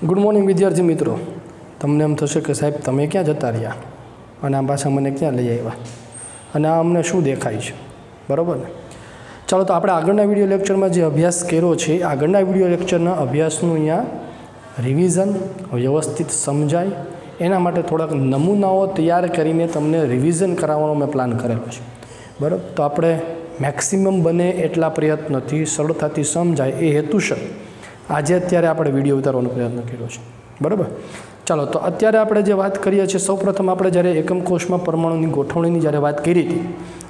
Good morning विद्यार्थी मित्रों। तमने एम थशे कि साहेब तमे क्या जता रह्या अने आ पाछा मने क्या लई आव्या अने आ अमने शुं देखाय छे, बराबर ने। चलो तो आपणे आगळना विडियो लेक्चर में जे अभ्यास कर्यो छे आगळना विडियो लेक्चरना अभ्यासनुं अहींया रिविजन व्यवस्थित समजाय एना माटे थोड़ाक नमूनाओ तैयार करीने तमने रिविजन करावવાનો मैं प्लान करेलो छे, बराबर। तो आपणे मैक्सिमम बने एटला प्रयत्नथी सरळताथी समजाय ए हेतुसर आज अत्यारे आपणे विडियो उतारવાનો प्रयत्न कर्यो छे, बराबर। चलो तो अत्यारे आपणे जे वात करीए छीए सौप्रथम आपणे ज्यारे एकम कोषमां परमाणुनी गोठवणीनी ज्यारे वात करी हती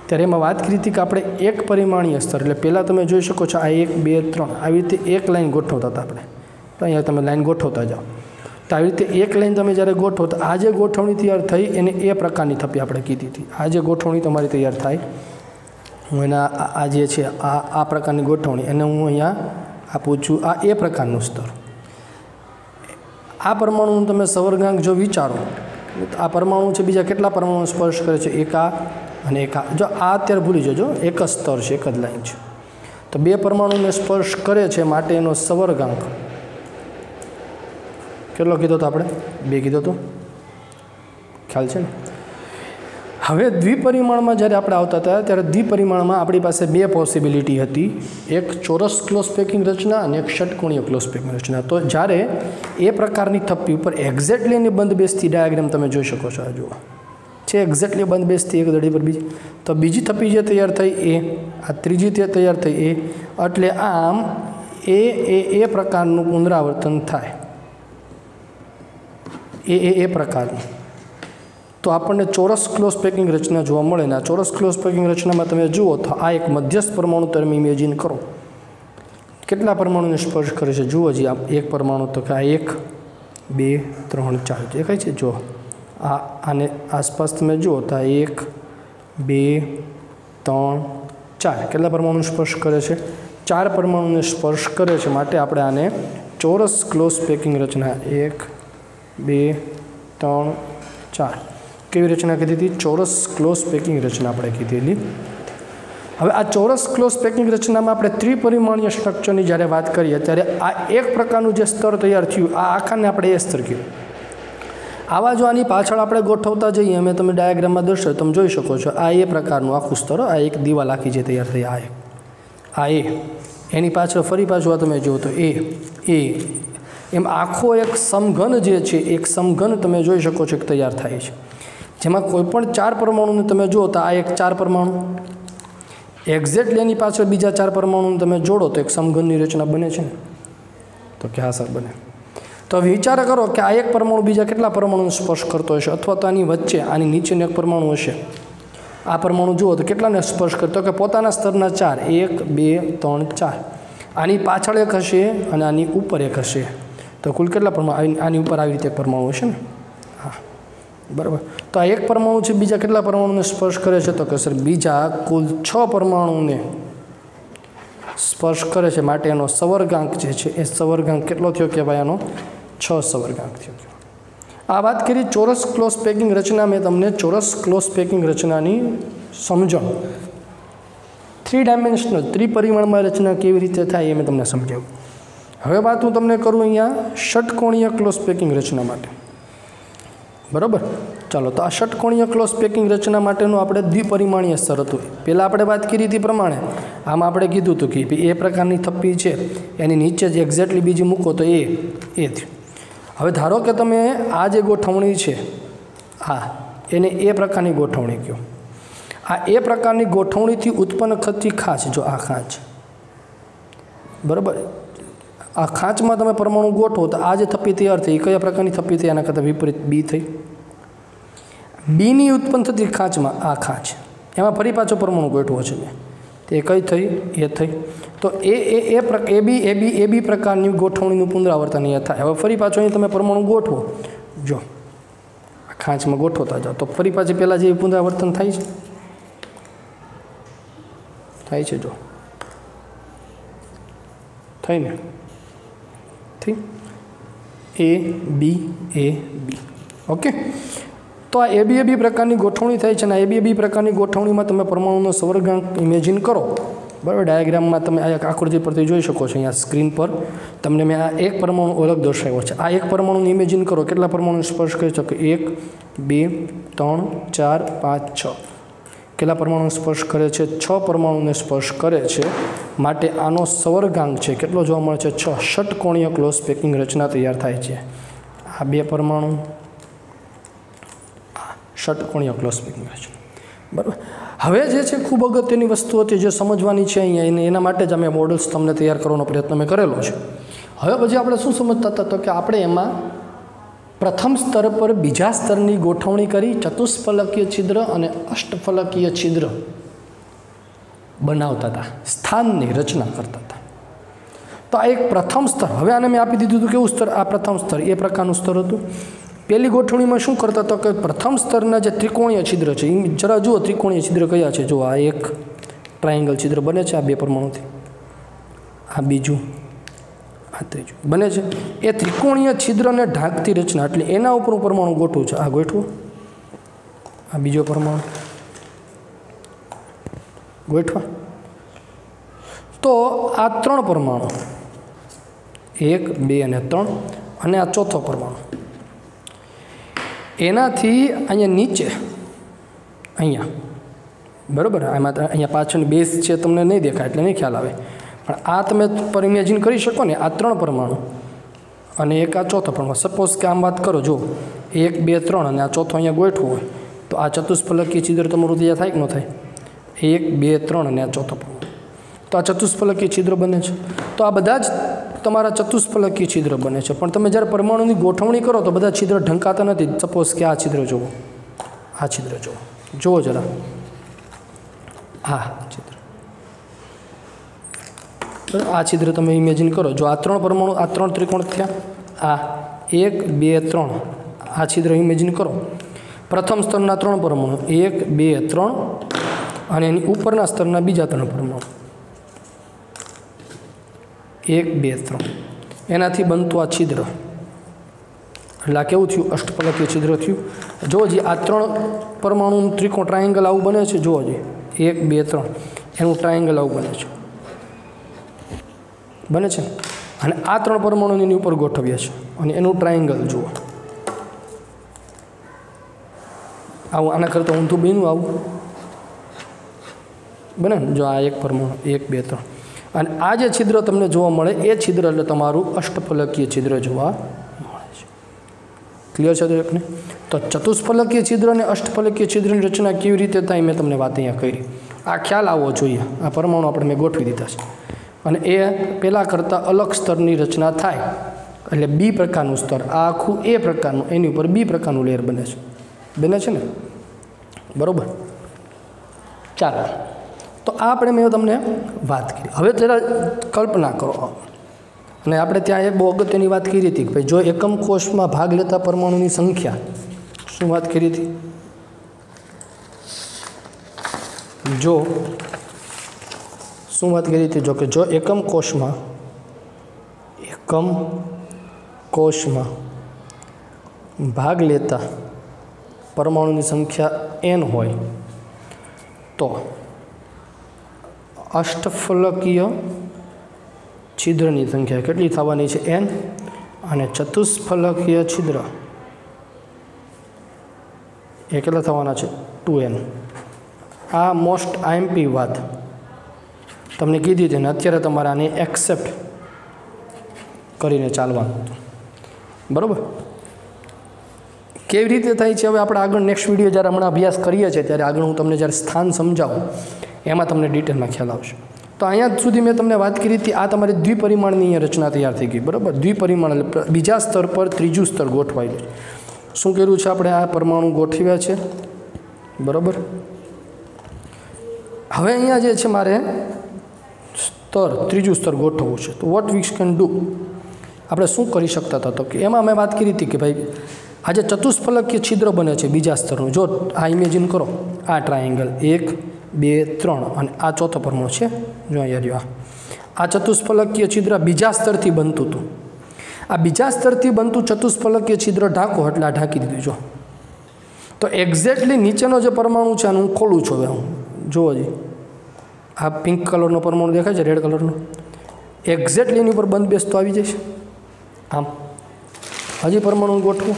त्यारे एमां वात करी हती के आपणे एक परिमाणीय स्तर એટલે પહેલા તમે જોઈ શકો છો આ 1 2 3 આવી રીતે એક લાઈન ગોઠવતા હતા આપણે। તો અહીંયા તમે લાઈન ગોઠવતા જાઓ તો આવી રીતે એક લાઈન તમે જ્યારે ગોઠવો તો આ જે ગોઠવણી તૈયાર થઈ એને એ પ્રકારની થપ્પી આપણે કીધી હતી। આ જે ગોઠવણી તમારી તૈયાર થાય હું એના આ જે છે આ પ્રકારની ગોઠવણી એને હું અહીંયા આપું છું आ ए प्रकारનું स्तर। आ परमाणु તમે સવર્ગાંક જો વિચારો આ પરમાણુ છે બીજા કેટલા પરમાણુ સ્પર્શ કરે છે એક આ અને એક આ। જો આ અત્યારે ભૂલી જજો એક જ સ્તર છે એક જ લાઈન છે તો બે પરમાણુને સ્પર્શ કરે છે માટે એનો સવર્ગાંક કેટલો કીધો તો આપણે બે કીધો તો ખ્યાલ છે ને। હવે દ્વિપરિમાણમાં જ્યારે આપણે આવતા હતા ત્યારે દ્વિપરિમાણમાં આપણી પાસે બે પોસિબિલિટી હતી, એક ચોરસ ક્લોઝ પેકિંગ રચના અને એક ષટકોણીય ક્લોઝ પેકિંગ રચના। તો જ્યારે એ પ્રકારની થપ્પી ઉપર એક્ઝેક્ટલી એની બંધબેસતી ડાયાગ્રામ તમે જોઈ શકો છો, આ જુઓ છે એક્ઝેક્ટલી બંધબેસતી એક દડી પર બીજી। તો બીજી થપ્પી જે તૈયાર થઈ એ આ ત્રીજી તે તૈયાર થઈ એ એટલે આમ એ પ્રકારનું પુનરાવર્તન થાય એ પ્રકારનું। तो आपने चोरस क्लोज पेकिंग रचना जोवा मळे ने। चोरस क्लोज पेकिंग रचना में तमे जुओ तो आ एक मध्यस्थ परमाणु तमे इमेजिन करो केटला परमाणु ने स्पर्श करे छे। जुओ जी आप एक परमाणु तो क्या 1 2 3 4 देखाय छे। जो आने आसपास तमे जुओ तो 1 2 3 4 केटला परमाणु स्पर्श करे छे 4 परमाणु ने स्पर्श करे छे माटे आपणे आने चोरस क्लोज पेकिंग रचना 1 2 3 4 केवी रचना कीधी थी चोरस क्लोज पेकिंग रचना आपणे कीधेली। हवे आ चोरस क्लोज पेकिंग रचना में आपणे त्रिपरिमाणीय स्ट्रक्चरनी ज्यारे वात करीए त्यारे आ एक प्रकारनुं जे स्तर तैयार थयुं आ आखाने आपणे ए स्तर कीधुं। आवा जो आनी पाछळ आपणे गोठवता जईए अमे तमे डायाग्राममां दर्शाव्युं तमे जोई शको छो आ ए प्रकारनुं आखुं स्तर आ एक दीवाल आखी जे तैयार थई आ ए एनी पाछळ फरी पाछुं आ तमे जुओ तो ए एम आखो एक समघन जे छे एक समघन तमे जोई शको छो के तैयार थाय छे जेमां कोईपण 4 परमाणुने तमे जुओ तो आ एक 4 परमाणु एक्जेक्टली एनी पाछळ बीजा 4 परमाणुने तमे जोड़ो तो एक समघननी रचना बने छे। तो क्या सर बने। तो विचार करो कि आ एक परमाणु बीजा केटला परमाणुने स्पर्श करतो हशे अथवा तो आनी वच्चे आनी नीचेनो एक परमाणु हशे। आ परमाणु जुओ तो केटलाने स्पर्श करतो के पोताना स्तરના 4 1 2 3 4 आनी पाछळ एक हशे अने आनी उपर एक हशे तो कुल केटला परमाणु आनी उपर आवी रीते परमाणु हशे ने। हाँ बराबर। तो आ एक परमाणु है बीजा केटला परमाणुने स्पर्श करे छे तो के सर बीजा कुल 6 परमाणुने स्पर्श करे छे माटे एनो सवर्गांक जे छे ए सवर्गांक केटलो थयो कहेवाय एनो 6 सवर्गांक थयो। आ बात करी चोरस क्लोज पेकिंग रचना में तमने चोरस क्लोज पेकिंग रचनानी समझण 3 डायमेंशनल त्रिपरिमाणमां रचना केवी रीते थाय ए मैं तमने समजाव्युं। हवे बात हूँ तमने करूँ अहींया षटकोणीय क्लोज पेकिंग रचना माटे, बराबर। चलो तो आ षटकोणीय क्लोज पेकिंग रचना माटेनुं आपणे द्विपरिमाणीय स्तर हतुं। पहेला आपणे वात करी हती प्रमाणे आम आपणे कीधुं हतुं कि ए प्रकारनी थप्पी छे एनी नीचे ज एक्जेक्टली बीजी मूको तो ए थयुं। हवे धारो के तमे आ जे गोठवणी छे आ एने ए प्रकारनी गोठवणी कहो। आ ए प्रकारनी गोठवणीथी उत्पन्न थती खांच जो आ खांच, बराबर। आ खांच में तमे परमाणु गोठो तो आ जे थप्पी तैयार थई कया प्रकारनी थप्पी थई आना करता विपरीत बी थई। बी नी उत्पन्न थती खांच में आ खांच एमां फरी पाछो परमाणु गोठवो छे ते कई थई ए थई। तो ए बी प्रकारनी गोठवणीनुं पुनरावर्तन अहींया थाय। हवे फरी पाछो अहीं तमे परमाणु गोठवो जो आ खांच में गोठवता जाओ तो फरी पाછી पहेला जे पुनरावर्तन थाय छे जो थई ने थी ए बी ओके। तो आ ए बी प्रकारनी गोठवणी थाय छे ने ए बी प्रकारनी गोठवणीमां तमे परमाणुनो सवर्गांक इमेजिन करो बराबर। डायग्राम में तमे आ आकृति परथी जोई शको छो। अहींया स्क्रीन पर तमने मैं आ एक परमाणु अलग दर्शाव्यो छे। आ एक परमाणु इमेजिन करो केटला परमाणु स्पर्श करे छे? 1 2 3 4 5 6 केटला परमाणु स्पर्श करे छे? 6 परमाणुने स्पर्श करे छे। माटे आनो सवर्गांक छे केटलो जोवा मळे छे? 6। षटकोणीय क्लोज पेकिंग रचना तैयार थाय छे। आ बे परमाणु षटकोणीय क्लोज पेकिंग रचना, बराबर। हवे जे छे खूब अगत्यनी वस्तु हती जे समजवानी छे अहींया एना माटे ज अमे मॉडल्स तमने तैयार करवानो प्रयत्न मैं करेलो छे। हवे पछी आपणे शुं समजता हता तो के आपणे एमां प्रथम स्तर पर बीजा स्तरनी गोठवणी करी चतुष्फलकीय छिद्र अने अष्टफलकीय छिद्र बनावता था, स्थाननी रचना करता था। तो आ एक प्रथम स्तर। हवे आने मैं आपी दीधुं केवुं स्तर? आ प्रथम स्तर ए प्रकारनुं स्तर हतुं। पहली गोठवणीमां शुं करता तो के प्रथम स्तरना जे त्रिकोणीय छिद्र छे जरा जुओ त्रिकोणीय छिद्र कया छे। जो आ एक ट्रायंगल छिद्र बने छे आ बे परमाणुथी, आ बीजुं, आ त्रीजुं बने छे। ए त्रिकोणीय छिद्रने ढांकती रचना એટલે એના ઉપર પરમાણુ ગોઠવું છે। આ ગોઠવો, આ બીજો પરમાણુ ગોઠવા। તો આ ત્રણ પરમાણુ 1 2 અને 3 અને આ ચોથો પરમાણુ એનાથી અહીંયા નીચે અહીંયા, બરાબર। આમાં અહીંયા પાછળ બેઝ છે તમને નહીં દેખાય એટલે નહીં ખ્યાલ આવે, પણ આ તમે પર ઇમેજિન કરી શકો ને। આ ત્રણ પરમાણુ અને એક આ ચોથો પરમાણુ। સપોઝ કે આમ વાત કરો, જો 1 2 3 અને આ ચોથો અહીંયા ગોઠવો હોય તો આ ચતુષ્ફલકીય છિદ્ર તમારું તૈયાર થાય કે ન થાય? 1 2 3 અને આ ચોથો પરમાણુ, તો આ ચતુષ્ફલકીય છિદ્ર બને છે। તો આ બધા જ તમારા ચતુષ્ફલકીય છિદ્ર બને છે। પણ તમે જ્યારે પરમાણુની ગોઠવણી કરો તો બધા છિદ્ર ઢંકાતા નથી। સપોઝ કે આ છિદ્ર જુઓ, આ છિદ્ર જુઓ જરા, આ છિદ્ર, આ છિદ્ર તમે ઇમેજિન કરો। જો આ ત્રણ પરમાણુ, આ ત્રણ ત્રિકોણ થયા, આ 1 2 3, આ છિદ્ર ઇમેજિન કરો। પ્રથમ સ્તરના ત્રણ પરમાણુ 1 2 3 અને એની ઉપરના સ્તરના બીજા ત્રણ પરમાણુ 1 2 3, એનાથી બનતું આ છિદ્ર, એટલે આ કેવું થયું? અષ્ટફલકીય છિદ્ર થયું। જુઓ જી, આ ત્રણ પરમાણુનું ત્રિકોણ ટ્રાયંગલ આવું બને છે। જુઓ જી, 1 2 3 એનું ટ્રાયંગલ આવું બને છે, બને છે। અને આ ત્રણ પરમાણુની એની ઉપર ગોઠવીએ છે અને એનું ટ્રાયંગલ જુઓ આવું, આના કરતાં ઊંધું બન્યું આવું બને ને। જો આ એક પરમાણુ 1 2 3 અને આ જે છિદ્ર તમને જોવા મળે એ છિદ્ર એટલે તમારું અષ્ટફલકીય છિદ્ર જોવા મળે છે। ક્લિયર છે દરેકને? તો ચતુષ્ફલકીય છિદ્ર અને અષ્ટફલકીય છિદ્રની રચના કેવી રીતે થાય મેં તમને વાત અહીંયા કરી। આ ખ્યાલ આવવો જોઈએ। આ પરમાણુ આપણે મેં ગોઠવી દીધા છે અને એ પહેલાં કરતાં અલગ સ્તરની રચના થાય એટલે બી પ્રકારનું સ્તર, આ આખું એ પ્રકારનું, એની ઉપર બી પ્રકારનું લેયર બને છે, બને છે ને, બરાબર। ચાલો, તો આ આપણે મેં તમને વાત કરી। હવે જરા કલ્પના કરો, અને આપણે ત્યાં એક બહુ અગત્યની વાત કરી હતી કે ભાઈ જો એકમ કોષમાં ભાગ લેતા પરમાણુની સંખ્યા, શું વાત કરી હતી? જો શું વાત કરી હતી? જો કે જો એકમ કોષમાં ભાગ લેતા પરમાણુની સંખ્યા n હોય તો અષ્ટફલકીય છિદ્રની સંખ્યા કેટલી થવાની છે? n। અને ચતુષ્ફલકીય છિદ્ર એ કેટલા થવાના છે? 2n। આ મોસ્ટ આઈએમપી વાત તમને કીધી હતી ને અત્યારે તમારે આને એક્સેપ્ટ કરીને ચાલવાનું હતું, બરાબર। કેવી રીતે થાય છે હવે આપણે આગળ નેક્સ્ટ વિડીયો જ્યારે હમણાં અભ્યાસ કરીએ છીએ ત્યારે આગળ હું તમને જ્યારે સ્થાન સમજાવું એમાં તમને ડિટેલમાં ખ્યાલ આવશે। તો અહીંયા સુધી મેં તમને વાત કરી હતી, આ તમારી દ્વિપરિમાણની અહીંયા રચના તૈયાર થઈ ગઈ, બરાબર। દ્વિપરિમાણ એટલે બીજા સ્તર પર ત્રીજું સ્તર ગોઠવાયેલું છે। શું કર્યું છે આપણે? આ પરમાણુ ગોઠવ્યા છે, બરાબર। હવે અહીંયા જે છે મારે સ્તર, ત્રીજું સ્તર ગોઠવવું છે। તો વોટ વી કેન ડુ, આપણે શું કરી શકતા હતા? તો કે એમાં મેં વાત કરી હતી કે ભાઈ આ જે ચતુષ્ફલકીય છિદ્ર બને છે બીજા સ્તરનું, જો આ ઇમેજિન કરો, આ ટ્રાયંગલ 1 2 3 અને આ ચોથો પરમાણુ છે, જો અહીંયા રહ્યો, આ ચતુષ્ફલકીય છિદ્ર બીજા સ્તરથી બનતું હતું। આ બીજા સ્તરથી બનતું ચતુષ્ફલકીય છિદ્ર ઢાંકો એટલે આ ઢાંકી દીધું। જો તો એક્ઝેક્ટલી નીચેનો જે પરમાણુ છે આનું હું ખોલું છું, હવે હું જુઓ જી, આ પિંક કલરનો પરમાણુ દેખાય છે, રેડ કલરનો, એક્ઝેક્ટલી એની ઉપર બંધ બેસતો આવી જાય છે. આમ હજી પરમાણુ ગોઠવો,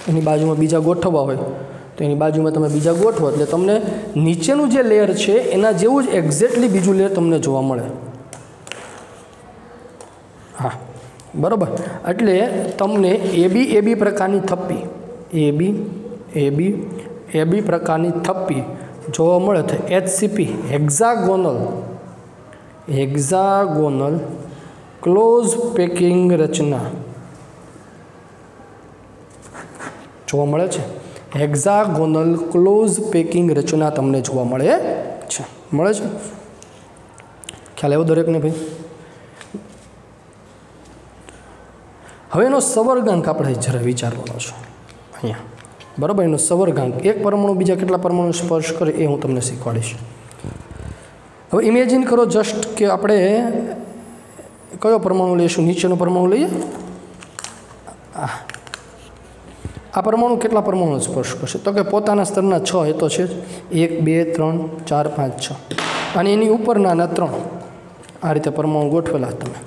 એની બાજુમાં બીજા ગોઠવવા હોય તો એની બાજુમાં તમે બીજા ગોઠવો એટલે તમને નીચેનું જે લેયર છે એના જેવું જ એક્ઝેક્ટલી બીજું લેયર તમને જોવા મળે. હા, બરાબર. એટલે તમને એબી પ્રકારની થપ્પી, એબી પ્રકારની થપ્પી જોવા મળે તો HCP હેક્ઝાગોનલ ક્લોઝ પેકિંગ રચના જોવા મળે છે. હેક્ઝાગોનલ ક્લોઝ પેકિંગ રચના તમને જોવા મળે છે. ખ્યાલ આવ્યો દરેકને ભાઈ? હવે એનો સવર્ગાંક આપણે જરા વિચારવાનો છે અહીંયા, બરાબર. એનો સવર્ગાંક, એક પરમાણુ બીજા કેટલા પરમાણુ સ્પર્શ કરે એ હું તમને શીખવાડીશ. હવે ઇમેજિન કરો જસ્ટ કે આપણે કયો પરમાણુ લઈશું, નીચેનો પરમાણુ લઈએ. આ પરમાણુ કેટલા પરમાણુ સ્પર્શ કરશે? તો કે પોતાના સ્તરના 6, એ તો છે જ. 1 2 3 4 5 6, અને એની ઉપરના 3. આ રીતે પરમાણુ ગોઠવેલા તમે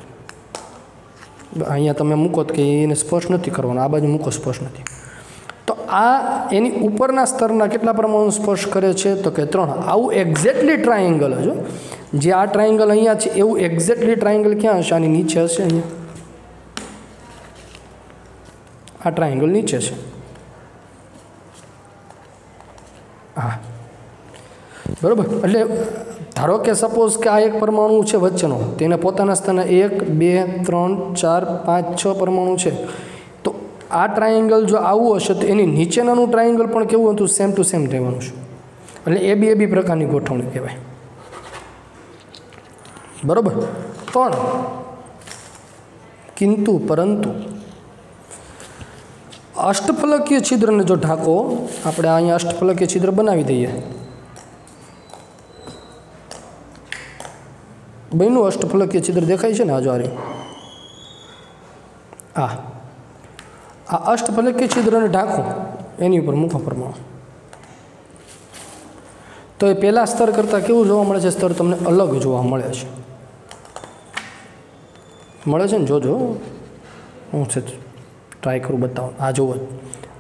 અહીંયા તમે મૂકો કે એને સ્પર્શ નથી કરવાનો, આ બાજુ મૂકો સ્પર્શ નથી. તો આ એની ઉપરના સ્તરના કેટલા પરમાણુ સ્પર્શ કરે છે? તો કે 3. આવું એક્ઝેક્ટલી ટ્રાયેંગલ હજો, જે આ ટ્રાયેંગલ અહીંયા છે એવું એક્ઝેક્ટલી ટ્રાયેંગલ ક્યાં હશે? આની નીચે હશે. અહીંયા આ ટ્રાયેંગલ નીચે છે. હા, બરાબર. એટલે ધારો કે સપોઝ કે આ એક પરમાણુ છે વચ્ચેનો, તેને પોતાના સ્થાને 1 2 3 4 5 6 પરમાણુ છે. તો આ ટ્રાયેંગલ જો આવું હશે તો એની નીચેનાનું ટ્રાયેંગલ પણ કેવું હતું? સેમ ટુ સેમ રહેવાનું છે. એટલે એબી પ્રકારની ગોઠવણી કહેવાય, બરાબર. પણ પરંતુ અષ્ટફલકીય છિદ્રને જો ઢાંકો, આપણે અહીંયા અષ્ટફલકીય છિદ્ર બનાવી દઈએ. બન્યું અષ્ટફલકીય છિદ્ર દેખાય છે ને? આ જો આ અષ્ટફલકીય છિદ્રને ઢાંકો, એની ઉપર મૂકો પરમાણુ, તો એ પહેલા સ્તર કરતાં કેવું જોવા મળે છે? સ્તર તમને અલગ જોવા મળે છે. ને? જોજો, હું છે ટ્રાય કરું બતાવો. આ જોવો,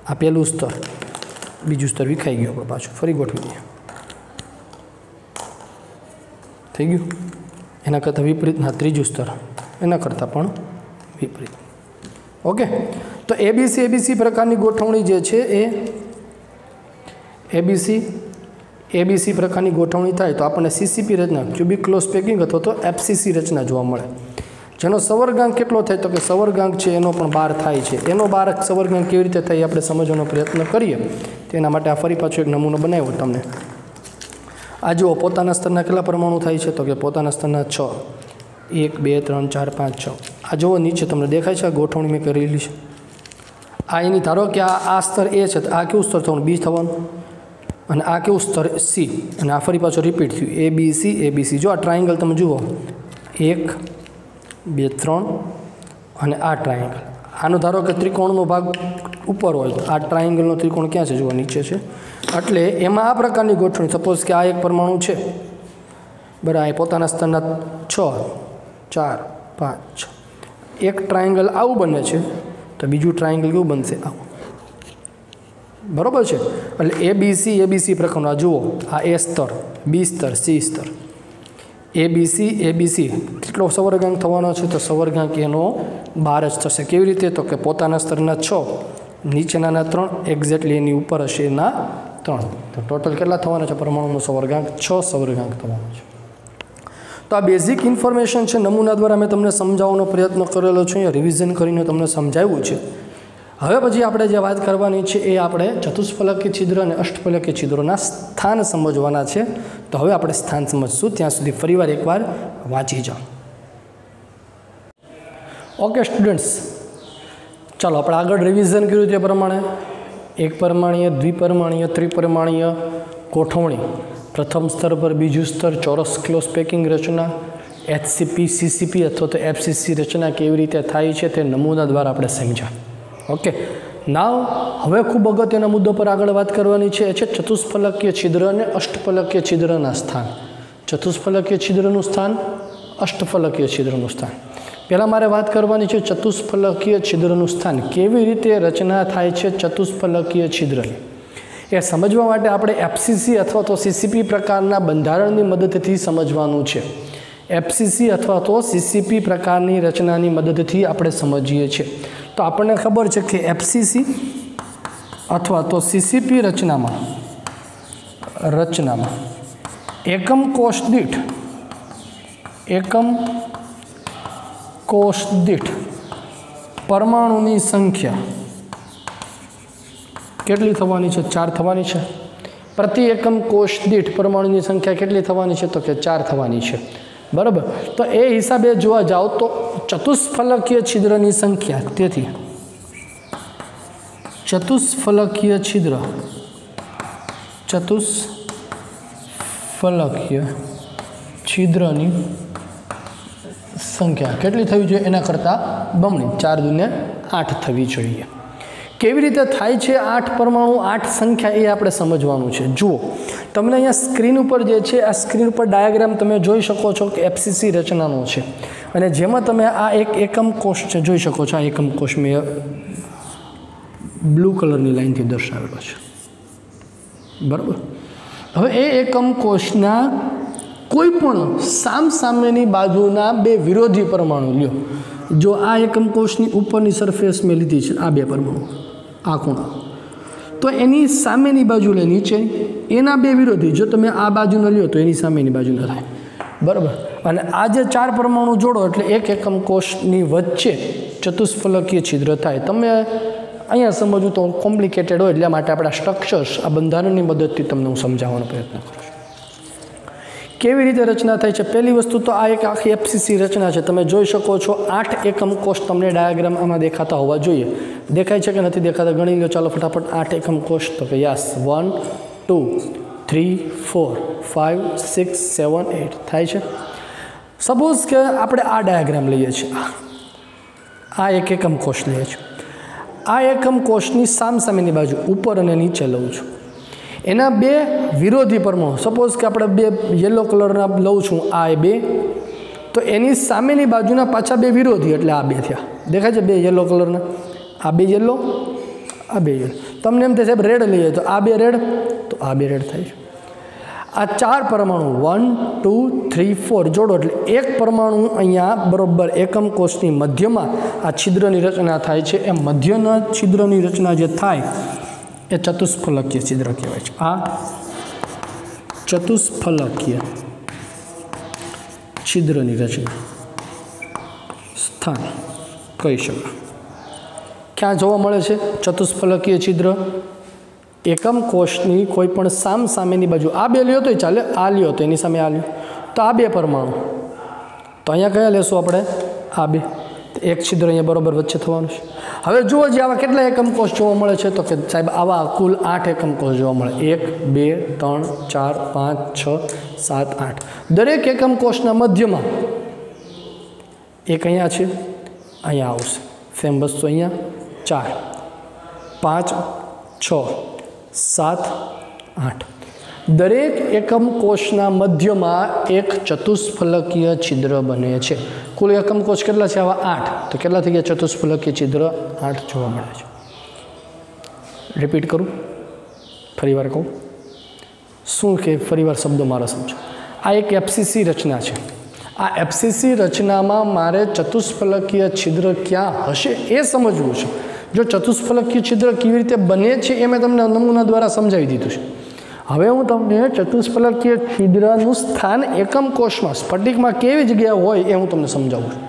આ પહેલું સ્તર, બીજું સ્તર વિખાઈ ગયું, આપણે પાછું ફરી ગોઠવી દઈએ. થઈ ગયું. એના કરતાં વિપરીતના ત્રીજું સ્તર, એના કરતાં પણ વિપરીત. ઓકે. તો એબીસી પ્રકારની ગોઠવણી જે છે એ એબીસી પ્રકારની ગોઠવણી થાય તો આપણને સીસીપી રચના, ક્યુબિક ક્લોઝ પેકિંગ અથવા તો એફસીસી રચના જોવા મળે. જેનો સવર્ગાંક કેટલો થાય? તો કે સવર્ગાંક છે એનો પણ 12 થાય છે. એનો 12 સવર્ગાંક કેવી રીતે થાય આપણે સમજવાનો પ્રયત્ન કરીએ. તેના માટે આ ફરી પાછો એક નમૂનો બનાવ્યો તમને. આ જુઓ, પોતાના સ્તરના કેટલા પરમાણુ થાય છે? તો કે પોતાના સ્તરના 6, 1 2 3 4 5 6. આ જુઓ નીચે તમને દેખાય છે, આ ગોઠવણી મેં કરેલી છે. આ એની ધારો કે આ સ્તર એ છે, તો આ કેવું સ્તર થવાનું? બી થવાનું. અને આ કેવું સ્તર? સી. અને આ ફરી પાછો રિપીટ થયું, એબીસી. જો આ ટ્રાયેંગલ તમે જુઓ, 1 2 3, અને આ ટ્રાયેંગલ. આનો ધારો કે ત્રિકોણનો ભાગ ઉપર હોય, આ ટ્રાયેંગલનો ત્રિકોણ ક્યાં છે? જુઓ નીચે છે. એટલે એમાં આ પ્રકારની ગોઠવણી, સપોઝ કે આ એક પરમાણુ છે, બરાબર. આ પોતાના સ્તરના 6 4 5 6. એક ટ્રાયેંગલ આવું બને છે, તો બીજું ટ્રાયેંગલ કેવું બનશે? આવું, બરાબર છે. એટલે એબીસી પ્રકારનું. આ જુઓ, આ એ સ્તર, બી સ્તર, સી સ્તર. એબીસી કેટલો સવર્ગાંક થવાનો છે? તો સવર્ગાંક એનો 12 જ થશે. કેવી રીતે? તો કે પોતાના સ્તરના 6, નીચેનાના 3, એક્ઝેક્ટલી એની ઉપર હશે એના 3. તો ટોટલ કેટલા થવાના છે પરમાણુનો સવર્ગાંક? 6 સવર્ગાંક થવાનો છે. તો આ બેઝિક ઇન્ફોર્મેશન છે, નમૂના દ્વારા મેં તમને સમજાવવાનો પ્રયત્ન કરેલો છે. અહીંયા રિવિઝન કરીને તમને સમજાવ્યું છે. હવે પછી આપણે જે વાત કરવાની છે એ આપણે ચતુષ્ફલકીય છિદ્ર અને અષ્ટફલકીય છિદ્રોના સ્થાન સમજવાના છે. તો હવે આપણે સ્થાન સમજશું. ત્યાં સુધી ફરીવાર એકવાર વાંચી જાઓ. ઓકે સ્ટુડન્ટ્સ, ચાલો આપણે આગળ રિવિઝન કર્યું તે પ્રમાણે એક પરમાણીય, દ્વિપરમાણીય, ત્રિપરમાણીય ગોઠવણી, પ્રથમ સ્તર પર બીજું સ્તર, ચોરસ ક્લોઝ પેકિંગ રચના, એચસીપી, સીસીપી અથવા તો એફસીસી રચના કેવી રીતે થાય છે તે નમૂના દ્વારા આપણે સમજ્યા. ઓકે, નાવ હવે ખૂબ અગત્યના મુદ્દો પર આગળ વાત કરવાની છે, એ છે ચતુષ્ફલકીય છિદ્ર અને અષ્ટફલકીય છિદ્રના સ્થાન. चतुष्फलकीय छिद्रનું સ્થાન, અષ્ટફલકીય છિદ્રનું સ્થાન. પહેલાં મારે વાત કરવાની છે ચતુષ્ફલકીય છિદ્રનું સ્થાન. કેવી રીતે રચના થાય છે ચતુષ્ફલકીય છિદ્રની એ સમજવા માટે આપણે એફસીસી અથવા તો સીસીપી પ્રકારના બંધારણની મદદથી સમજવાનું છે. એફસીસી અથવા તો સીસીપી પ્રકારની રચનાની મદદથી આપણે સમજીએ છીએ. તો આપણને ખબર છે કે એફસીસી અથવા તો સીસીપી રચનામાં એકમ કોષ દીઠ પરમાણુની સંખ્યા કેટલી થવાની છે? 4 થવાની છે. પ્રતિ એકમ કોષ દીઠ પરમાણુની સંખ્યા કેટલી થવાની છે? તો કે 4 થવાની છે. બરાબર. તો એ હિસાબે જોવા જાઓ તો ચતુષ્ફલકીય છિદ્રની સંખ્યા, તેથી ચતુષ્ફલકીય છિદ્રની સંખ્યા કેટલી થવી જોઈએ? એના કરતાં બમણી, 4 દૂને 8 થવી જોઈએ. કેવી રીતે થાય છે 8 પરમાણુ 8 સંખ્યા એ આપણે સમજવાનું છે. જુઓ, તમને અહીંયા સ્ક્રીન ઉપર જે છે, આ સ્ક્રીન ઉપર ડાયાગ્રામ તમે જોઈ શકો છો કે એફસીસી રચનાનો છે, અને જેમાં તમે આ એક એકમ કોષ છે જોઈ શકો છો. આ એકમ કોષ મેં બ્લુ કલરની લાઈનથી દર્શાવેલો છે. બરાબર. હવે એ એકમ કોષના કોઈ પણ સામેની બાજુના 2 વિરોધી પરમાણુ લ્યો. જો આ એકમ કોષની ઉપરની સરફેસ મેં લીધી છે, આ 2 પરમાણુ, આ ખૂણો, તો એની સામેની બાજુ લે નીચે, એના 2 વિરોધી, જો તમે આ બાજુનો લ્યો તો એની સામેની બાજુ ન થાય. બરાબર. અને આ જે 4 પરમાણુ જોડો એટલે એક એકમ કોષની વચ્ચે ચતુષ્ફલકીય છિદ્ર થાય. તમે અહીંયા સમજવું તો કોમ્પ્લિકેટેડ હોય, એટલા માટે આપણા સ્ટ્રક્ચર્સ, આ બંધારણની મદદથી તમને હું સમજાવવાનો પ્રયત્ન કરું છું. કેવી રીતે રચના થાય છે? પહેલી વસ્તુ તો આ એક આખી એફસીસી રચના છે. તમે જોઈ શકો છો 8 એકમ કોષ તમને ડાયાગ્રામ આમાં દેખાતા હોવા જોઈએ. દેખાય છે કે નથી દેખાતા? ગણી લો ચાલો ફટાફટ. 8 એકમ કોષ, તો કે યસ, 1 2 3 4 5 6 7 8 થાય છે. સપોઝ કે આપણે આ ડાયાગ્રામ લઈએ છીએ, આ એક એકમ કોષ લઈએ છીએ. આ એકમ કોષની સામેની બાજુ ઉપર અને નીચે લઉં છું. એના 2 વિરોધી પરમાણુ, સપોઝ કે આપણે 2 યલો કલરના લઉં છું, આ 2, તો એની સામેની બાજુના પાછા 2 વિરોધી, એટલે આ 2 થયા. દેખાય છે 2 યલો કલરના? આ 2 યલો, આ 2 યલો. તમને એમ થાય સાહેબ રેડ લઈએ તો આ 2 રેડ, તો આ 2 રેડ થાય છે. આ 4 પરમાણુ 1 2 3 4 જોડો એટલે એક પરમાણુ અહીંયા બરોબર એકમ કોષની મધ્યમાં આ છિદ્રની રચના થાય છે. એ મધ્યના છિદ્રની રચના જે થાય એ ચતુષ્ફલકીય છિદ્ર કહેવાય છે. આ ચતુષ્ફલકીય છિદ્રની રચના સ્થાન કહી શકાય. ક્યાં જોવા મળે છે ચતુષ્ફલકીય છિદ્ર? એકમ કોષની કોઈ પણ સામેની બાજુ, આ 2 લ્યો તોય ચાલે, આ લ્યો તો એની સામે આ લ્યો, તો આ 2 પરમાણુ, તો અહીંયા કયા લેશું આપણે? આ 2. એક છિદ્ર અહીંયા બરોબર વચ્ચે થવાનું છે. હવે જુઓ જે આવા કેટલા એકમ કોષ જોવા મળે છે? તો કે સાહેબ આવા કુલ 8 એકમ કોષ જોવા મળે. 1 2 3 4 5 6 7 8. દરેક એકમ કોષના મધ્યમાં એક અહીંયા છે, અહીંયા આવશે. સેમ વસ્તુ અહીંયા 4 5 6 7 8. દરેક એકમ કોષના મધ્યમાં એક ચતુષ્ફલકીય છિદ્ર બને છે. કુલ એકમ કોષ કેટલા છે? આવા 8. તો કેટલા થઈ ગયા ચતુષ્ફલકીય છિદ્ર? 8 જોવા મળે છે. રિપીટ કરું, ફરીવાર કહું. શું કે ફરીવાર શબ્દો મારા સમજો. આ એક એફસીસી રચના છે. આ એફસીસી રચનામાં મારે ચતુષ્ફલકીય છિદ્ર ક્યાં હશે એ સમજવું છે. જો ચતુષ્ફલકીય છિદ્ર કેવી રીતે બને છે એ મેં તમને નમૂના દ્વારા સમજાવી દીધું છે. હવે હું તમને ચતુષ્ફલકીય છિદ્રનું સ્થાન એકમ કોષમાં, સ્ફટિકમાં કેવી જગ્યાએ હોય એ હું તમને સમજાવું છું.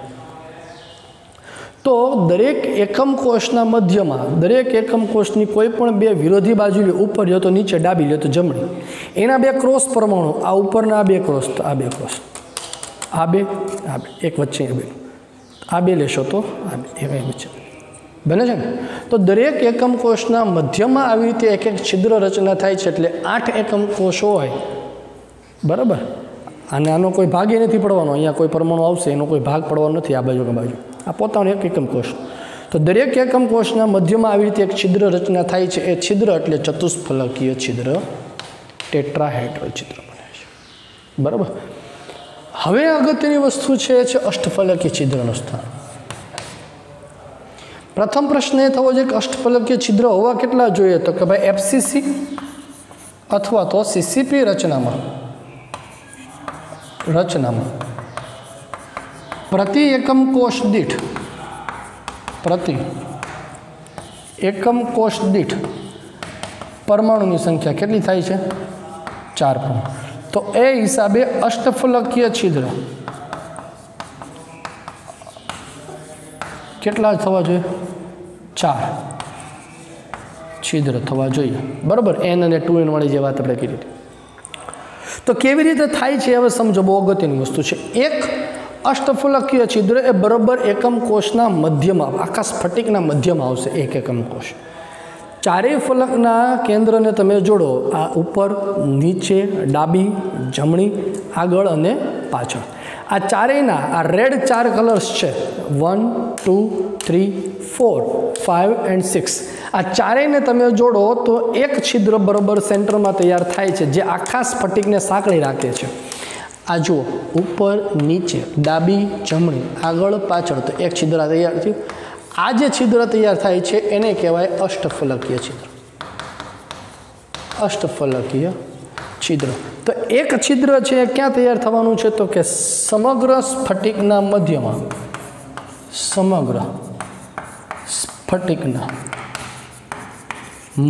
તો દરેક એકમ કોષના મધ્યમાં, દરેક એકમ કોષની કોઈ પણ 2 વિરોધી બાજુ લ્યો, ઉપર લ્યો તો નીચે, ડાબી લ્યો તો જમણી, એના 2 ક્રોસ પરમાણુ, આ ઉપરના 2 ક્રોસ, તો આ 2 ક્રોસ, આ 2 આ 2, એક વચ્ચે આ 2 લેશો તો આ 2 એક વચ્ચે બને છે ને? તો દરેક એકમ કોષના મધ્યમાં આવી રીતે એક એક છિદ્ર રચના થાય છે. એટલે 8 એકમ કોષ હોય, બરાબર. અને આનો કોઈ ભાગ એ નથી પડવાનો, અહીંયા કોઈ પરમાણુ આવશે એનો કોઈ ભાગ પડવાનો નથી, આ બાજુ કે બાજુ, આ પોતાનો એક એકમ કોષ. તો દરેક એકમ કોષના મધ્યમાં આવી રીતે એક છિદ્ર રચના થાય છે. એ છિદ્ર એટલે ચતુષ્ફલકીય છિદ્ર, ટેટ્રાહેડ્રલ છિદ્ર બને છે. बराबर। हवे अगत्यनी वस्तु है अष्टफलकीय छिद्रનું स्थान। प्रथम प्रश्न ए थवो जोईए कि अष्टफलकीय छिद्र होवा केटला जोईए, तो कि भाई एफसीसी अथवा तो सीसीपी रचनामां प्रति एकम कोष दीठ परमाणुनी संख्या केटली थाय छे? 4 परमाणु। तो ए हिसाबे अष्टफलकीय छिद्र केटला थवा जोईए? 4 छिद्र थवा जोईए, बराबर। एन अने 2n वाली जे वात आपणे कीधी। तो केवी रीते थाय छे हवे समजो, बहु अगत्यनी वस्तु छे। एक अष्टफलकीय छिद्र ए बराबर एकम कोषना मध्यमां, आखा स्फटिकना मध्यमां आवशे एक एकम कोष। चारेय फलकना केंद्रने तमे जोड़ो, आ ऊपर नीचे डाबी जमणी आगळ अने पाछळ। आ चारेयना आ रेड 4 कलर्स छे 1 2 3 4 5 एंड 6। आ चारेयने तमे जोड़ो तो एक छिद्र बराबर सेंटर में तैयार थाय छे, जे आखा स्फटिकने साંકળી राखे छे। आ जुओ ऊपर नीचे डाबी जमणी आगळ पाछळ, तो एक छिद्र तैयार थयुं। आ जे छिद्र तैयार थाय छे एने कहेवाय अष्टफलकीय छिद्र। अष्टफलकीय छिद्र। तो एक छिद्र छे क्या तैयार थवानुं छे, तो कि समग्र स्फटिकना मध्यमां, समग्र स्फटिकना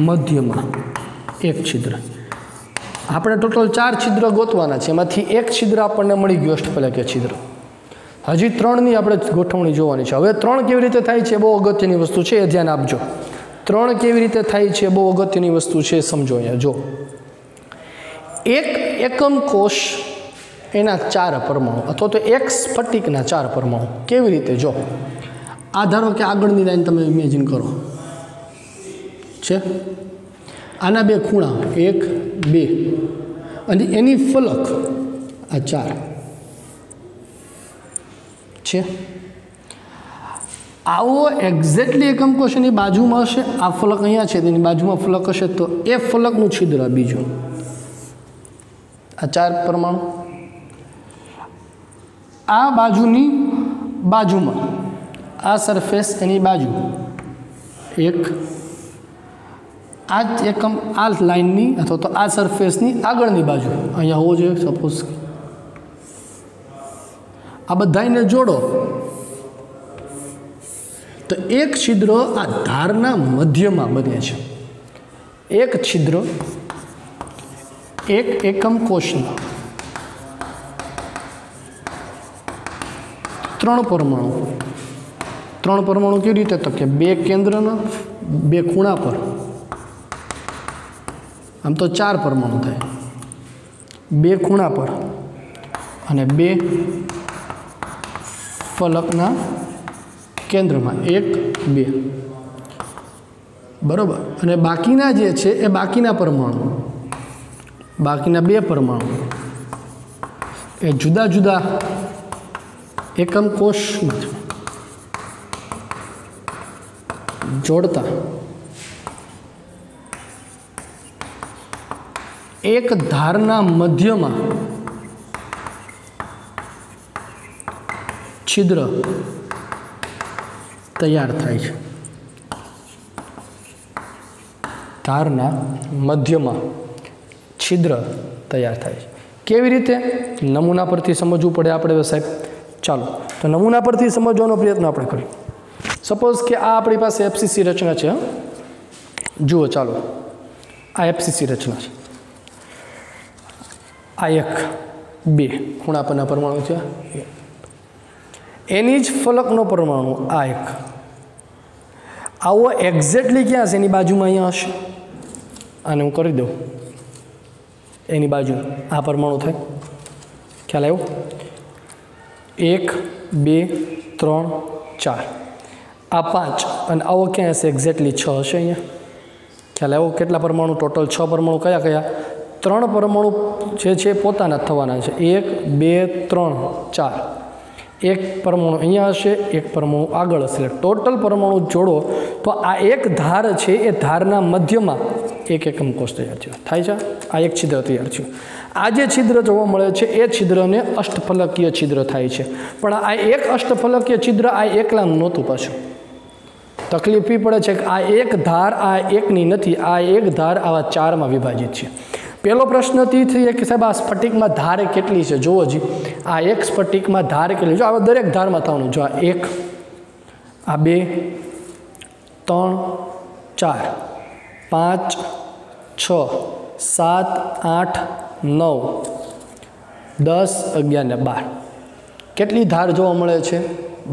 मध्यमां एक छिद्र। આપણે टोटल 4 छिद्र गोतवाना छे, एमांथी एक छिद्र आपणने मळी गयुं अष्टफलकीय छिद्र। हजी 3 ની આપણે ગોઠવણી જોવાની છે। હવે 3 કેવી રીતે થાય છે બહુ અગત્યની વસ્તુ છે, એ ધ્યાન આપજો। 3 કેવી રીતે થાય છે બહુ અગત્યની વસ્તુ છે, સમજો। અહીંયા જો એક એકમ કોષ એના 4 પરમાણુ અથવા તો એક સ્ફટિકના 4 પરમાણુ કેવી રીતે, જો આ ધારો કે આગળની લાઈન તમે ઇમેજિન કરો છે, આના બે ખૂણા 1 2 અને એની ફલક આ 4 છે। આવો એક્ઝેક્ટલી એકમ કોષ એની બાજુમાં હશે, આ ફલક અહીંયા છે તેની બાજુમાં ફલક હશે, તો એ ફલકનું છિદ્ર બીજું, આ 4 પરમાણુ આ બાજુની બાજુમાં, આ સરફેસ એની બાજુ 1, આ એકમ આ લાઇનની અથવા તો આ સરફેસની આગળની બાજુ અહીંયા હોવો જોઈએ સપોઝ। आ बधाने जोड़ो तो एक छिद्र आ धारना मध्य में बने छे। एक छिद्र एक एकम कोष 3 परमाणु, 3 परमाणु केवी रीते, तो कि 2 केंद्रना 2 खूणा पर, आम तो 4 परमाणु थाय, 2 खूणा पर अने 2 फलकना केंद्र में 1 2, बराबर। अने बाकीना जे छे ए बाकीना परमाणु, बाकीना 2 परमाणु ए जुदा जुदा एकम कोष में जोड़ता एक धारना मध्य में छिद्र तैयार थाय छे। धारना मध्य में छिद्र तैयार थाय छे। केवी रीते नमूना परथी समझवू पड़े आपणे साहेब। चालो तो नमूना परथी समझवानो प्रयत्न आपणे करीए। सपोज कि आ आपणी पासे एफसीसी रचना छे। जुओ चालो आ एफसीसी रचना छे। आ 1 2 खूणा परना परमाणु छे, एनी ज फलकनो परमाणु आ 1 आवो एक्जेक्टली क्या है एनी बाजू में अहींया हशे। आने हूँ करी दऊँ, एनी बाजू आ परमाणु थाय, ख्याल आव्यो? 1 2 3 4 आ 5 अने आवो क्या हशे एक्जेक्टली 6 हशे। अहींया ख्याल आव्यो? केटला परमाणु टोटल 6 परमाणु कया कया? 3 परमाणु जे छे पोताना थवाना छे। 1 2 3 4 एक परमाणु अहींया हशे, एक परमाणु आगळ हशे। टोटल परमाणु जोड़ो तो आ एक धार छे, ए धारना मध्य में एक एकम कोष तैयार थयो थाय छे। आ एक छिद्र तैयार थयुं। आ जे छिद्र जोवा मळे छे ए छिद्रने अष्टफलकीय छिद्र थाय छे। पण आ एक अष्टफलकीय छिद्र आ एकलानुं नहोतुं पाछुं। तकलीफ ई पड़े छे के आ एक धार आ एकनी नथी, आ एक धार आवा 4 में विभाजित छे। पहलो प्रश्न तो थी कि साहब आ स्फटिक में धार केटली छे, जोवो जी आ एक स्फटिक में धार केटली, जो आ दरेक धार में थवानुं, जो आ 1 आ 2 3 4 5 6 7 8 9 10 11 ने 12 केटली धार जोवा मळे छे?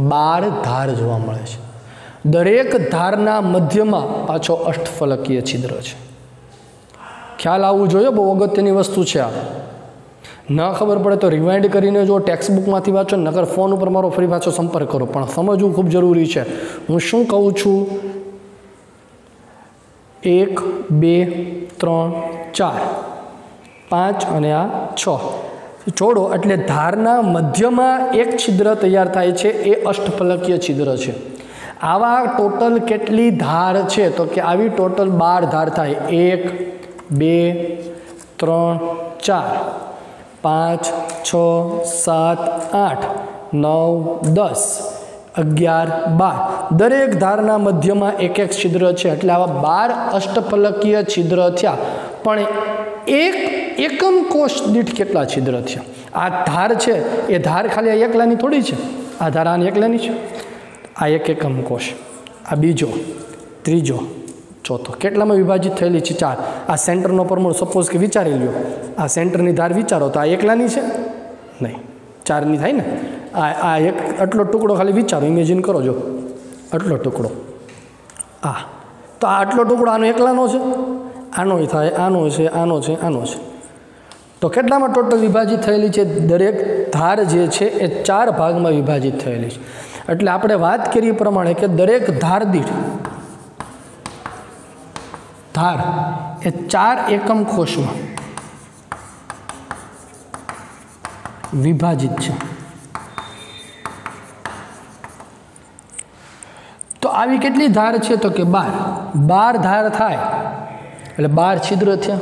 12 धार जोवा मळे छे। दरेक धारना मध्यमां पाछो अष्टफलकीय छिद्र छे। ख्याल आववो जोईए, बहु अगत्यनी वस्तु छे। आ न खबर पड़े तो रिवाइंड करीने जो टेक्स्टबुक मांथी वाँचो, नकर फोन पर मारो फरी पाछो संपर्क करो, पण समजવું खूब जरूरी है। हूँ शुं कहूँ छूं? 1 2 3 4 5 अने आ 6 जोड़ो एटले धारना मध्यमां एक छिद्र तैयार थाय छे, ए अष्टफलकीय छिद्र छे। आवा टोटल केटली धार छे? तो कि आवी टोटल 12 धार थाय। 1 2 3 4 5 6 7 8 9 10 11 12 दरेक धारना मध्यमां एक एक छिद्र छे, एटले आवा 12 अष्टफलकीय छिद्र थया। पण एक एकम कोष दीठ केटला छिद्र थया? आ धार छे ए धार खाली एकलानी थोड़ी छे, आ धार आनी एकलानी छे। आ एक एकम कोष, आ बीजो, त्रीजो, चौथो केटलामां विभाजित थयेली छे? 4। आ सेंटरनो परमाणु सपोज के विचारी ल्यो, आ सेंटरनी धार विचारो तो आ एकलानी छे? नहीं, 4 नी थाय ने। आ एक आटलो टुकड़ो खाली विचारो, इमेजिन करो, जो आटलो टुकड़ो, आ तो आ आटलो टुकड़ो आनो एकलानो छे? आनोय थाय, आनो छे, आनो छे, आनो छे। तो केटलामां टोटल विभाजित थयेली छे? दरेक धार जे छे ए 4 भागमां विभाजित थयेली छे। एटले आपणे वात करी प्रमाणे के दरेक धार दीठ धार ए 4 एकम कोष में विभाजित छे। तो आवी केटली धार छे? तो कि 12 धार थाय एटले 12 छिद्र थया।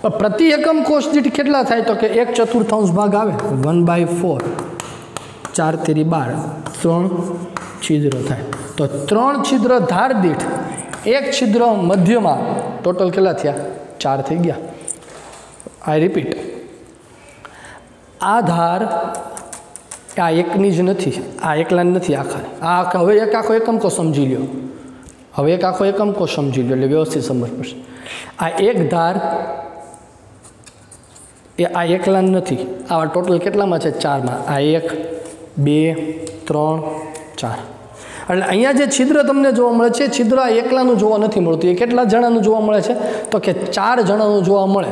पण प्रति एकम कोष दीठ केटला थाय? तो कि 1/4 भाग आवे, 1/4, 4 तेरी 12, 3 छिद्र थाय। तो 3 छिद्र धार दीठ, एक छिद्र मध्य में टोटल केटला थया? 4 थई गया। आई रिपीट, आ धार आ एकनी ज नथी, आ एकलानी नथी, आखा आ हवे एक आखो एकम कोष समझी लो, हवे एक आखो एकम कोष समझी लो, एटले व्यवस्थित समझ पड़शे। आ एक धार ए आ एकलानी नथी, आ टोटल केटलामां छे? 4 में। आ 1 2 3 4 એટલે અહીંયા જે છિદ્ર તમને જોવા મળે છે, છિદ્ર આ એકલાનું જોવા નથી મળતું, એ કેટલા જણાનું જોવા મળે છે? તો કે 4 જણાનું જોવા મળે।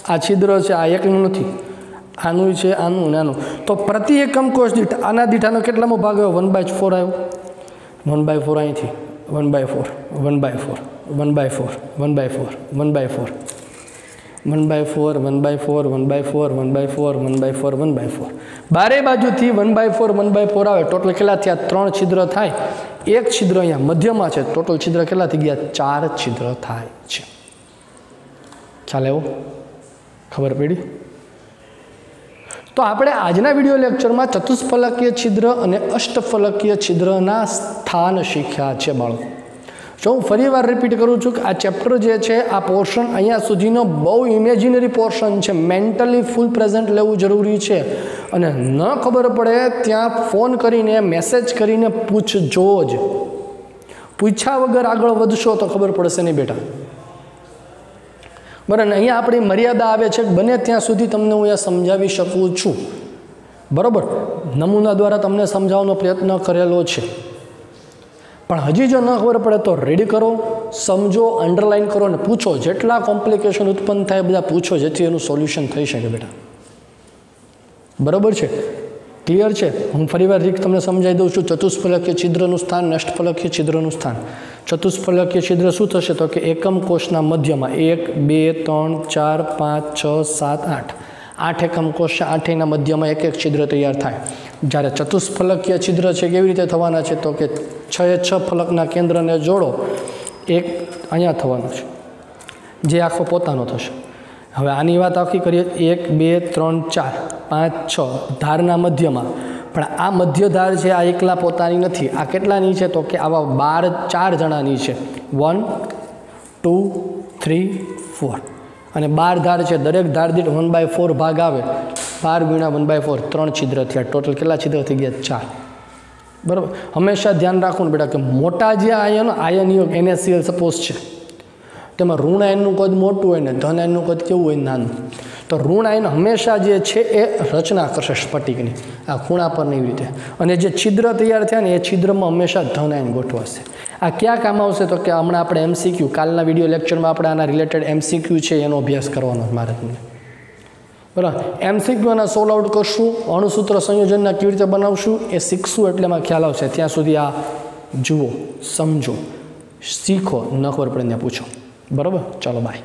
આ છિદ્ર છે, આ એકનું નથી, આનું છે, આનું ને આનું। તો પ્રતિ એકમ કોષ દીઠ આના દીઠ આનો કેટલામો ભાગ આવ્યો? 1/4 આવ્યો। 1/4 અહીંથી 1/4 1/4 1/4 1/4 1/4 1/4 1/4 1/4 1/4 1/4 1/4 बारे बाजूथी 1/4 1/4 आवे। टोटल केटला थया? 3 छिद्र थाय, एक छिद्र अहींया मध्यमां छे, टोटल छिद्र केटला थई गया? 4 छिद्र थाय छे। ख्याल आव्यो? खबर पड़ी? तो आपणे आजना विडियो लेक्चर में चतुष्फलकीय छिद्र अने अष्टफलकीय छिद्रना स्थान शीख्या छे बाळको। जो हूँ फरी वार रिपीट करूँ छूँ कि आ चेप्टर जे छे, आ पोर्शन अहींया सुधीनो बहु इमेजिनरी पोर्शन छे, मेंटली फूल प्रेजेंट लेवुं जरूरी छे। अने न खबर पड़े त्यां फोन करीने मेसेज करीने पूछजो ज। पूछ्या वगर आगळ वधशो तो खबर पड़शे नहीं बेटा, बराबर। अहींया आपणी मर्यादा आवे छे, बने त्यां सुधी तमने हूँ अहींया समजावी शकું છું, बराबर। नमूना द्वारा तमने समजावવાનો प्रयत्न करेलो छे, पण हजी जो न खबर पड़े तो रेडी करो, समझो, अंडरलाइन करो ने पूछो। जेटला कॉम्प्लिकेशन उत्पन्न थाय बधा पूछो, जेथी एनुं सोल्यूशन थई शके बेटा, बराबर छे? क्लियर छे? हूँ फरीवार रीत तमने समझाई दऊं छुं। चतुष्फलकीय छिद्रनुं स्थान, अष्टफलकीय छिद्रनुं स्थान। चतुष्फलकीय छिद्र शुं थशे? तो कि एकम कोषना मध्यमां 1 2 3 4 5 6 7 8 एकम कोष, 8 मध्यमां एक एक छिद्र तैयार थाय। જ્યારે ચતુષ્ફલકીય છિદ્ર છે કેવી રીતે થવાના છે? તો કે 6 ફલકના કેન્દ્રને જોડો, એક અહીંયા થવાનું છે, જે આખો પોતાનો થશે। હવે આની વાત આખી કરીએ 1 2 3 4 5 6 ધારના મધ્યમાં, પણ આ મધ્ય ધાર છે આ એકલા પોતાની નથી, આ કેટલાની છે તો કે આવા 4 જણાની છે, 1 2 3 4, અને 12 ધાર છે, દરેક ધાર દીઠ 1/4 ભાગ આવે, 12 × 1/4 3 છિદ્ર થયા, ટોટલ કેટલા છિદ્ર થઈ ગયા 4. બરાબર. હંમેશા ધ્યાન રાખવું ને બેટા કે મોટા જે આયનીય NaCl સપોઝ છે તેમાં ઋણ આયનનું કદ મોટું હોય ને ધન આયનનું કદ કેવું હોય નાનું, તો ઋણ આયન હંમેશા જે છે એ રચના કરશે સ્ફટિકની આ ખૂણા પરની એવી રીતે, અને જે છિદ્ર તૈયાર થયા ને એ છિદ્રમાં હંમેશા ધન આયન ગોઠવાશે. આ ક્યાં કામ આવશે તો કે હમણાં આપણે MCQ કાલના વિડીયો લેક્ચરમાં આપણે આના રિલેટેડ MCQ છે એનો અભ્યાસ કરવાનો મારે તમને. બરાબર. MCQ ના સોલ્વ આઉટ કરશું, અણુસૂત્ર સંયોજનના કેવી રીતે બનાવશું એ શીખશું, એટલે એમાં ખ્યાલ આવશે. ત્યાં સુધી આ જુઓ, સમજો, શીખો, ન ખબર પડે ને પૂછો. બરાબર. ચાલો બાય.